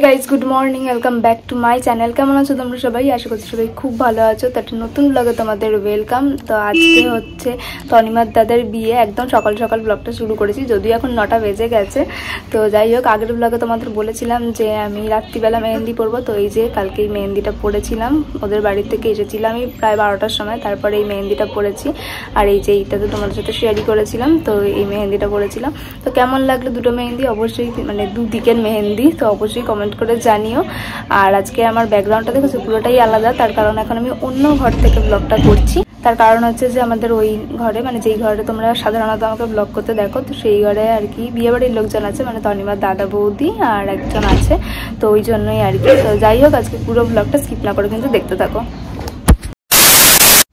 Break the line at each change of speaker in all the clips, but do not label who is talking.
Guys good morning, welcome back to my channel. কেমন আছো তোমরা সবাই? আশা করছি সবাই খুব ভালো আছো। তো একটা নতুন ব্লগে তোমাদের ওয়েলকাম। তো আজকে হচ্ছে তনিমার দাদার বিয়ে, একদম সকাল সকাল ব্লগটা শুরু করেছি, যদিও এখন 9টা বেজে গেছে। তো যাই হোক, আগের ব্লগে তোমাদের বলেছিলাম যে আমি রাত্রিবেলা মেহেন্দি পরবো। তো এই যে কালকেই মেহেন্দিটা পরেছিলাম, ওদের বাড়ি থেকে এসেছিলাম আমি প্রায় 12টার সময়, তারপরে এই মেহেন্দিটা পরেছি। আর এই যে এইটা তো তোমাদের সাথে শেয়ারই করেছিলাম, তো এই মেহেন্দিটা পরেছিলাম। তো কেমন লাগলো দুটো মেহেন্দি? অবশ্যই মানে দুদিকের মেহেন্দি, তো অবশ্যই কমেন্ট করে জানিও। আর আজকে আমার ব্যাকগ্রাউন্ডটা দেখেছো পুরোটাই আলাদা, তার কারণ এখন আমি অন্য ঘর থেকে ব্লগটা করছি। তার কারণ হচ্ছে যে আমাদের ওই ঘরে, মানে যেই ঘরে তোমরা সাধারণত আমাকে ব্লগ করতে দেখো, তো সেই ঘরে আর কি বিয়েবাড়ির লোকজন আছে, মানে তনিমার দাদা বৌদি আর একজন আছে, তো ওই জন্যই আর কি। তো যাই হোক, আজকে পুরো ব্লগটা স্কিপ না করে কিন্তু দেখতে থাকো।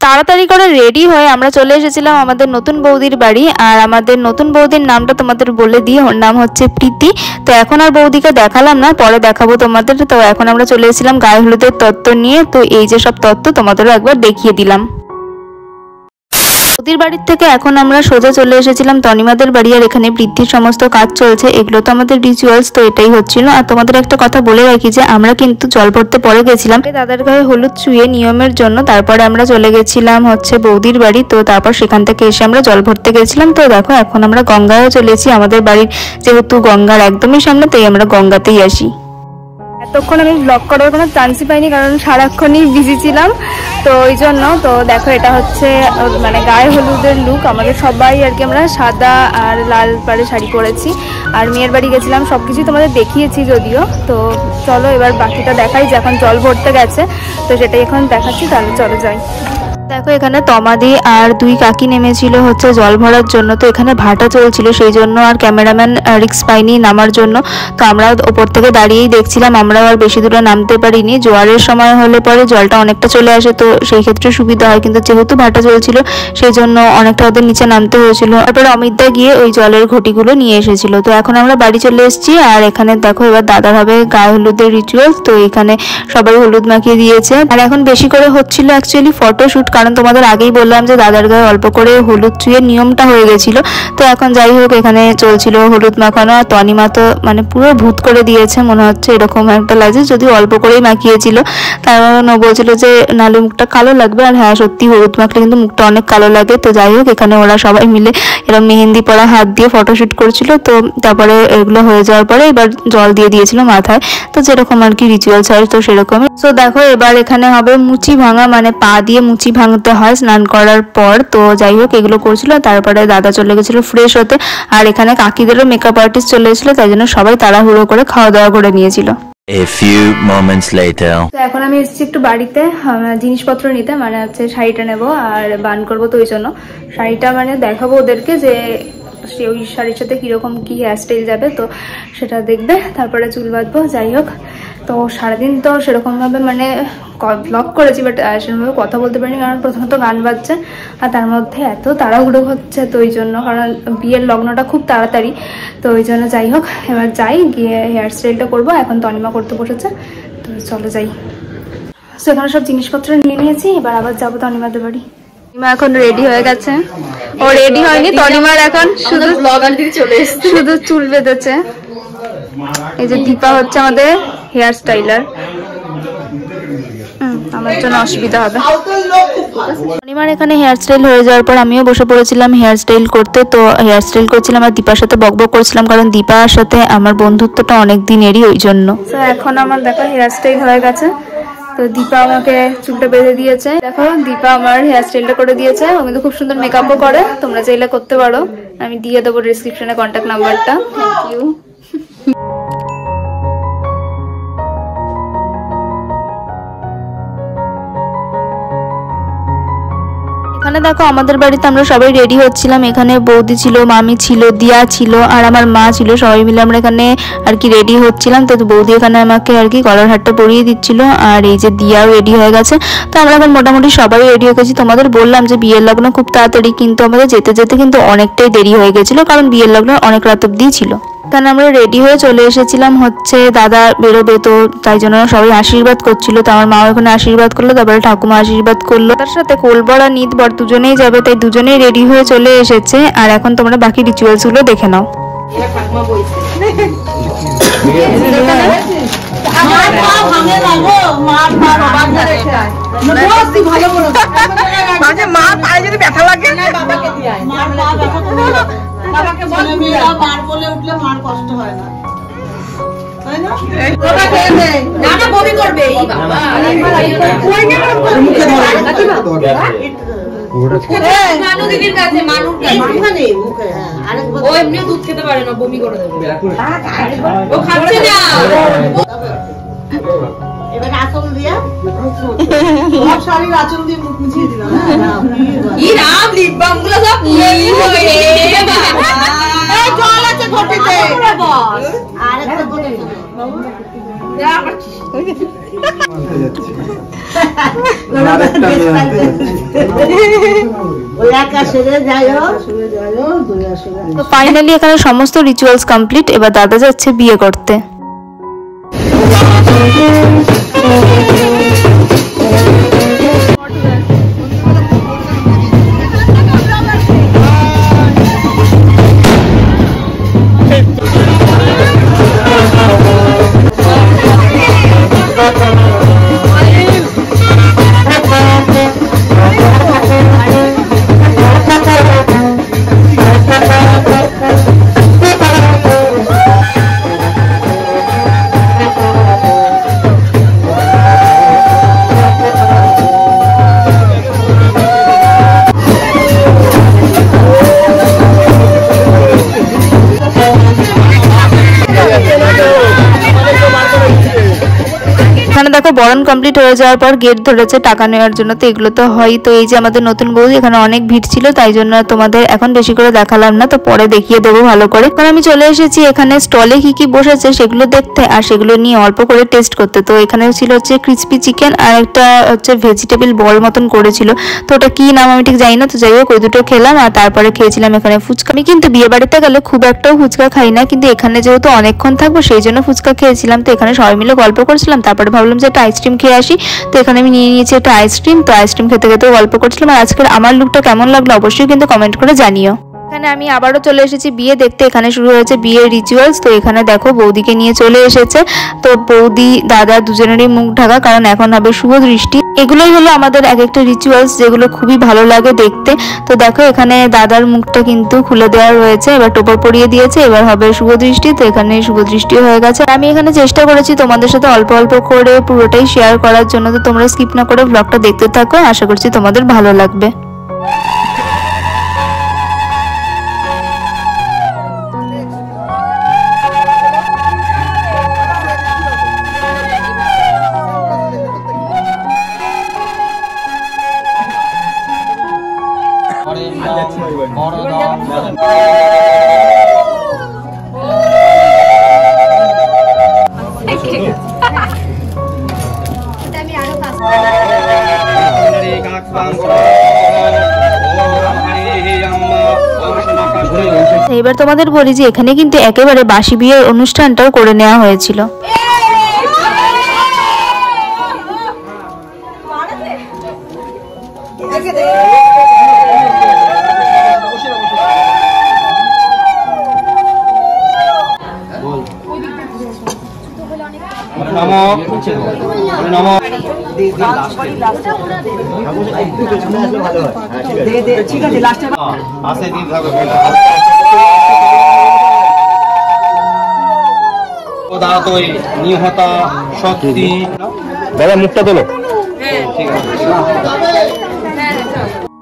তাড়াতাড়ি করে রেডি হয়ে আমরা চলে এসেছিলাম আমাদের নতুন বৌদির বাড়ি। আর আমাদের নতুন বৌদির নামটা তোমাদের বলে দিই, ওর নাম হচ্ছে প্রীতি। তো এখন আর বৌদিকে দেখালাম না, পরে দেখাবো তোমাদের। তো এখন আমরা চলে এসেছিলাম গায়ে হলুদের তত্ত্ব নিয়ে। তো এই যে সব তত্ত্ব তোমাদেরও একবার দেখিয়ে দিলাম। বৌদির বাড়ির থেকে এখন আমরা সোজা চলে এসেছিলাম তনিমাদের বাড়ি। আর এখানে বৃদ্ধির সমস্ত কাজ চলছে, এগুলো তো আমাদের রিচুয়ালস, তো এটাই হচ্ছিল। আর তোমাদের একটা কথা বলে রাখি যে আমরা কিন্তু জল ভরতে পরে গেছিলাম দাদার গায়ে হলুদ ছুঁয়ে নিয়মের জন্য, তারপরে আমরা চলে গেছিলাম হচ্ছে বৌদির বাড়ি। তো তারপর সেখান থেকে এসে আমরা জল ভরতে গেছিলাম। তো দেখো এখন আমরা গঙ্গায়ও চলেছি, আমাদের বাড়ির যেহেতু গঙ্গার একদমই সামনে, তাই আমরা গঙ্গাতেই আসি। এতক্ষণ আমি ব্লগ করার কোনো চান্সই পাইনি, কারণ সারাক্ষণই বিজি ছিলাম, তো ওই জন্য। তো দেখো এটা হচ্ছে মানে গায়ে হলুদের লুক আমাদের সবাই আর কি। আমরা সাদা আর লাল পাড়ে শাড়ি পরেছি, আর মেয়ের বাড়ি গেছিলাম, সব কিছুই তোমাদের দেখিয়েছি যদিও। তো চলো এবার বাকিটা দেখাই, যে এখন জল ভরতে গেছে, তো সেটাই এখন দেখাচ্ছি। তাহলে চলো যাই। দেখো এখানে তমাদি আর দুই কাকি নেমেছিল হচ্ছে জল ভরার জন্য। তো এখানে ভাটা চলছিল, সেই জন্য আর ক্যামেরাম্যান রিস্ক পাইনি নামার জন্য। তো আমরা ওপর থেকে দাঁড়িয়েই দেখছিলাম, আমরাও আর বেশি দূরে নামতে পারিনি। জোয়ারের সময় হলে পরে জলটা অনেকটা চলে আসে, তো সেই ক্ষেত্রে সুবিধা হয়, কিন্তু যেহেতু ভাটা চলছিল সেই জন্য অনেকটা ওদের নিচে নামতে হয়েছিল। তারপরে অমিতদা গিয়ে ওই জলের ঘটিগুলো নিয়ে এসেছিল। তো এখন আমরা বাড়ি চলে এসেছি। আর এখানে দেখো এবার দাদার হবে গায়ে হলুদের রিচুয়াল। তো এখানে সবাই হলুদ মাখিয়ে দিয়েছে। আর এখন বেশি করে হচ্ছিল অ্যাকচুয়ালি ফটোশুট, কারণ তোমাদের আগেই বললাম যে দাদার গায়ে অল্প করে হলুদ ছুঁয়ে নিয়মটা হয়ে গেছিল। তো এখন যাই হোক, এখানে চলছিল হলুদ মাখানো। আর তনিমা তো মানে পুরো ভূত করে দিয়েছে মনে হচ্ছে, এরকম একটা লাগছে, যদিও অল্প করেই মাখিয়েছিল। কারণ ও বলছিল যে নালে মুখটা কালো লাগবে। আর হ্যাঁ, সত্যি হলুদ মাখলে কিন্তু মুখটা অনেক কালো লাগে। তো যাই হোক, এখানে ওরা সবাই মিলে এরকম মেহেন্দি পরা হাত দিয়ে ফটোশুট করছিল। তো তারপরে এগুলো হয়ে যাওয়ার পরে এবার জল দিয়ে দিয়েছিল মাথায়, তো যেরকম আর কি রিচুয়ালস হয়, তো সেরকমই। তো দেখো এবার এখানে হবে মুচি ভাঙা, মানে পা দিয়ে মুচি ভাঙতে হয় স্নান করার পর। তো যাই হোক, এগুলো করছিল। তারপরে দাদা চলে গেছিল ফ্রেশ হতে। আর এখানে কাকিদেরও মেকআপ আর্টিস্ট চলে এসেছিল, তাই জন্য সবাই তাড়াহুড়ো করে খাওয়া দাওয়া করে নিয়েছিল।
A few moments later.
তো এখন আমি এসেছি একটু বাড়িতে জিনিসপত্র নিতে, মানে হচ্ছে শাড়িটা নেব আর বান করবো। তো ওই জন্য শাড়িটা মানে দেখাবো ওদেরকে যে ওই শাড়ির সাথে কিরকম কি হেয়ার স্টাইল যাবে, তো সেটা দেখবে, তারপরে চুল বাঁধবো। যাই হোক, তো সারাদিন তো সেরকমভাবে মানে ব্লগ করেছি, বাট সেরকমভাবে কথা বলতে পারিনি, কারণ প্রথমত গান বাজছে আর তার মধ্যে এত তাড়াহুড়ো হচ্ছে। তো ওই জন্য, কারণ বিয়ের লগ্নটা খুব তাড়াতাড়ি, তো ওই জন্য যাই হোক এবার যাই গিয়ে হেয়ার স্টাইলটা করবো। এখন তনিমা করতে বসেছে, তো চলো যাই। তো এখানে সব জিনিসপত্র নিয়ে নিয়েছি, এবার আবার যাবো তনিমাদের বাড়ি। তনিমা এখন রেডি হয়ে গেছে, ও রেডি হয়নি, তনিমার এখন শুধু চুল বেঁধেছে। এই যে দীপা হচ্ছে আমাদের হেয়ার স্টাইলার, আমার জন্য অসুবিধা হবে। তনিমার এখানে হেয়ার স্টাইল হয়ে যাওয়ার পর আমিও বসে পড়েছিলাম হেয়ার স্টাইল করতে। তো হেয়ার স্টাইল করছিলাম আর দীপার সাথে বকবক করছিলাম, কারণ দীপার সাথে আমার বন্ধুত্বটা অনেক দিনেরই, ওই জন্য। তো এখন আমার দেখো হেয়ার স্টাইল হয়ে গেছে। তো দীপা আমাকে চুলটা বেঁধে দিয়েছে। দেখো দীপা আমার হেয়ার স্টাইলটা করে দিয়েছে। ও কিন্তু খুব সুন্দর মেকআপও করে, তোমরা চাইলে করতে পারো, আমি দিয়ে দেবো ডিসক্রিপশনে কন্ট্যাক্ট নাম্বারটা। Thank you. এখানে দেখো আমাদের বাড়িতে আমরা সবাই রেডি হচ্ছিলাম। এখানে বৌদি ছিল, মামি ছিল, দিয়া ছিল আর আমার মা ছিল, সবাই মিলে আমরা এখানে আর কি রেডি হচ্ছিলাম। তো বৌদি এখানে আমাকে আর কি গলার হারটা পরিয়ে দিচ্ছিল, আর এই যে দিয়াও রেডি হয়ে গেছে। তো আমরা এখন মোটামুটি সবাই রেডি হয়ে গেছি। তোমাদের বললাম যে বিয়ের লগ্ন খুব তাড়াতাড়ি, কিন্তু আমাদের যেতে যেতে কিন্তু অনেকটাই দেরি হয়ে গেছিলো, কারণ বিয়ের লগ্ন অনেক রাত অব্দি ছিল। কারণ আমরা রেডি হয়ে চলে এসেছিলাম হচ্ছে দাদা বেরোবে, তো তাই জন্য সবাই আশীর্বাদ করছিল। তো আমার মা ওখানে আশীর্বাদ করলো, তারপরে ঠাকুমা আশীর্বাদ করলো। তার সাথে কোলবর আর নিতবর দুজনেই যাবে, তাই দুজনেই রেডি হয়ে চলে এসেছে। আর এখন তোমরা বাকি রিচুয়ালস গুলো দেখে নাও।
মা পায়ে যদি ব্যথা লাগে
বাবাকে মার বলে উঠলে মার কষ্ট হয় না। বমি করবে দিদির কাছে ও এমনি দুধ খেতে পারে না, বমি করে দেবে, ও খাচ্ছে না। এবার আঁচল দিয়া শাড়ির আঁচল দিয়ে মুখ মুছিয়ে দিলাম। কি রাম লিপ বাম গুলো সব জল আছে ঘটিতে। আরেকটা বলে
ফাইনালি এখানে সমস্ত রিচুয়ালস কমপ্লিট। এবার দাদা যাচ্ছে বিয়ে করতে। দেখো বরণ কমপ্লিট হয়ে যাওয়ার পর গেট ধরেছে টাকা নেওয়ার জন্য, তো এগুলো তো হয়। তো এই যে আমাদের নতুন বৌদি, এখানে অনেক ভিড় ছিল, তাই জন্য তোমাদের এখন বেশি করে দেখালাম না, তো পরে দেখিয়ে দেবো ভালো করে। কারণ আমি চলে এসেছি এখানে স্টলে কি কি বসেছে সেগুলো দেখতে আর সেগুলো নিয়ে অল্প করে টেস্ট করতে। তো এখানে ছিল হচ্ছে ক্রিসপি চিকেন আর একটা হচ্ছে ভেজিটেবল বল মতন করেছিল, তো ওটা কি নাম আমি ঠিক জানি না। তো যাই হোক ওই দুটো খেলাম আর তারপরে খেয়েছিলাম এখানে ফুচকা। আমি কিন্তু বিয়ে বাড়িতে গেলে খুব একটাও ফুচকা খাই না, কিন্তু এখানে যেহেতু অনেকক্ষণ থাকবো সেই জন্য ফুচকা খেয়েছিলাম। তো এখানে সবাই মিলে গল্প করছিলাম, তারপরে ভাবলাম যে একটা আইসক্রিম খেয়ে আসি। তো এখানে আমি নিয়ে নিয়েছি একটা আইসক্রিম। তো আইসক্রিম খেতে খেতেও গল্প করছিলাম। আর আজকের আমার লুকটা কেমন লাগলো অবশ্যই কিন্তু কমেন্ট করে জানিও। এখানে আমি আবারও চলে এসেছি বিয়ে দেখতে। এখানে শুরু হয়েছে বিয়ের রিচুয়ালস। তো এখানে দেখো বৌদিকে নিয়ে চলে এসেছে। তো বৌদি দাদা দুজনেরই মুখ ঢাকা, কারণ এখন হবে শুভ দৃষ্টি। এগুলোই হলো আমাদের এক একটা রিচুয়ালস যেগুলো খুবই ভালো লাগে দেখতে। তো দেখো এখানে দাদার মুখটা কিন্তু খুলে দেওয়া রয়েছে, এবার টোপর পরিয়ে দিয়েছে, এবার হবে শুভ দৃষ্টি। তো এখানে শুভ দৃষ্টিও হয়ে গেছে। আমি এখানে চেষ্টা করেছি তোমাদের সাথে অল্প অল্প করে পুরোটাই শেয়ার করার জন্য, তো তোমরা স্কিপ না করে ব্লগটা দেখতে থাকো, আশা করছি তোমাদের ভালো লাগবে। এবার তোমাদের বলি যে এখানে কিন্তু একেবারে বাসি বিয়ের অনুষ্ঠানটাও করে নেওয়া হয়েছিল।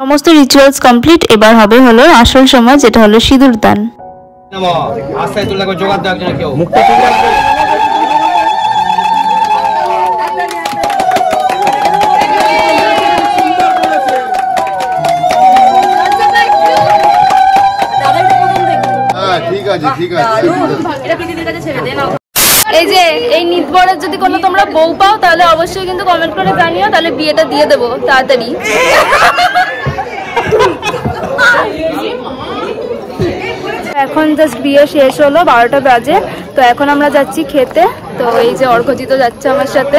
সমস্ত রিচুয়ালস কমপ্লিট। এবার হবে হলো আসল সময়, যেটা হলো সিঁদুর দান। এই যে এই নিতবরের যদি কোনো তোমরা বউ পাও তাহলে অবশ্যই কিন্তু কমেন্ট করে জানিও, তাহলে বিয়েটা দিয়ে দেবো তাড়াতাড়ি। এখন জাস্ট বিয়ে শেষ হলো, 12টা বাজে। তো এখন আমরা যাচ্ছি খেতে। তো এই যে অর্ঘজিত যাচ্ছে আমার সাথে।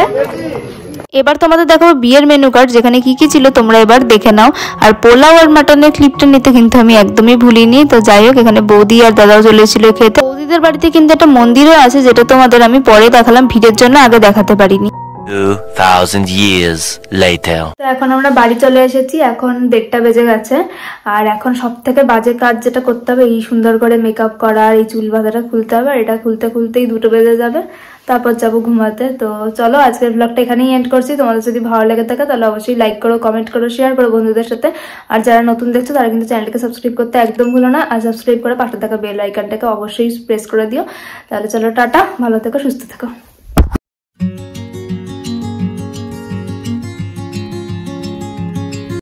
এবার তোমাদের দেখাবো বিয়ের মেনু কার্ড, যেখানে কি কি ছিল তোমরা এবার দেখে নাও। আর পোলাও আর মাটনের ক্লিপটা নিতে কিন্তু আমি একদমই ভুলিনি। তো যাই হোক, এখানে বৌদি আর দাদাও চলে এসেছিল খেতে। বৌদিদের বাড়িতে কিন্তু একটা মন্দিরও আছে, যেটা তোমাদের আমি পরে দেখালাম, ভিড়ের জন্য আগে দেখাতে পারিনি।
2000 years later.
তো এখন আমরা বাড়ি চলে এসেছি, এখন 1:30 বেজে গেছে। আর এখন সব থেকে বাজে কাজ যেটা করতে হবে, এই সুন্দর করে মেকআপ করা আর এই চুল বাঁধাটা খুলতে হবে। আর এটা খুলতে খুলতেই 2টো বেজে যাবে, তারপর যাবো ঘুমাতে। তো চলো, আজকের ব্লগটা এখানেই এন্ড করছি। তোমাদের যদি ভালো লেগে থাকে তাহলে অবশ্যই লাইক করো, কমেন্ট করো, শেয়ার করো বন্ধুদের সাথে। আর যারা নতুন দেখছো তারা কিন্তু চ্যানেলটাকে সাবস্ক্রাইব করতে একদম ভুলো না। আর সাবস্ক্রাইব করে পাশে থাকা বেল আইকনটাকে অবশ্যই প্রেস করে দিও। তাহলে চলো, টাটা, ভালো থেকো, সুস্থ থেকো।